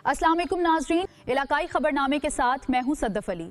अस्सलाम वालेकुम नाजरीन, इलाकाई खबरनामे के साथ मैं हूं सद्दफ अली।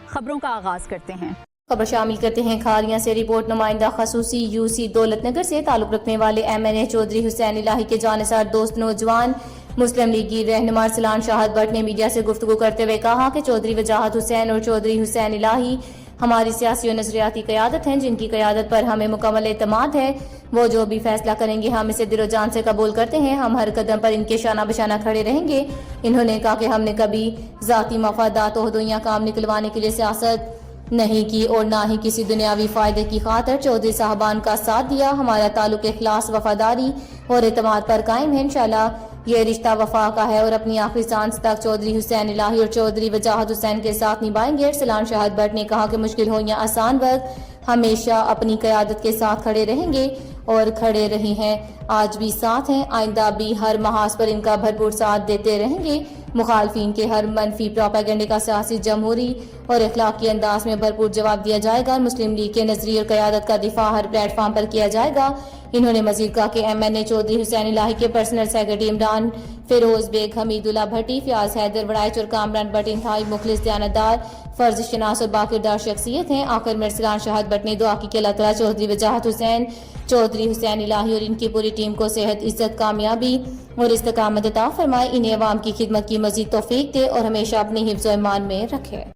खबरों का आगाज करते हैं। खबर शामिल करते हैं खारियां से। रिपोर्ट नुमाइंदा खसूसी यूसी दौलतनगर से ताल्लुक रखने वाले MNA चौधरी हुसैन इलाही के जानिसार दोस्त नौजवान मुस्लिम लीगी रहनुमा अरसलान शाहद भट्ट ने मीडिया से गुफ्तगू करते हुए कहा कि चौधरी वजाहत हुसैन और चौधरी हुसैन इलाही हमारी सियासी और नजरियाती क़यादत हैं, जिनकी क़यादत पर हमें मुकम्मल एतमाद है। वो जो भी फैसला करेंगे हम इसे दिलो जान से कबूल करते हैं। हम हर कदम पर इनके शाना बशाना खड़े रहेंगे। इन्होंने कहा कि हमने कभी ज़ाती मफादात ओहदों या काम निकलवाने के लिए सियासत नहीं की और ना ही किसी दुनियावी फ़ायदे की खातिर चौधरी साहबान का साथ दिया। हमारा ताल्लुक इखलास, वफादारी और एतमाद पर कायम है। इंशाल्लाह ये रिश्ता वफा का है और अपनी आखिरी सांस तक चौधरी हुसैन इलाही और चौधरी वजाहत हुसैन के साथ निभाएंगे। अरसलान शाहद भट्ट ने कहा कि मुश्किल हो या आसान वक्त हमेशा अपनी क़यादत के साथ खड़े रहेंगे और खड़े रहे हैं, आज भी साथ हैं, आइंदा भी हर महाज पर इनका भरपूर साथ देते रहेंगे। मुखालफिन के हर मनफी प्रोपेगेंडे का सियासी, जमहूरी और अखलाकी अंदाज में भरपूर जवाब दिया जाएगा। मुस्लिम लीग के नजरिए और क़यादत का दिफा हर प्लेटफार्म पर किया जाएगा। इन्होंने मजीद कहा कि MNA चौधरी हुसैन इलाही के पर्सनल सेक्रेटरी इमरान फिरोज बेग, हमीदुल्ला भट्टी, फयाज हैदर वड़ाइच और कामरान भट्ट इंतहाई मुखलिस, दयानतदार, फर्ज शनास और बाकिरदार शख्सियत हैं। आखिर में अरसलान शाहद भट्ट ने दुआ की कि अल्लाह ताला चौधरी वजाहत हुसैन, चौधरी हुसैन इलाही और इनकी पूरी टीम को सेहत, इज्जत, कामयाबी और इस्तकामत अता फरमाए। इन्हें अवाम की खिदमत की मजीद तौफीक दे और हमेशा अपनी हिफ्ज़-ओ-ईमान में रखे।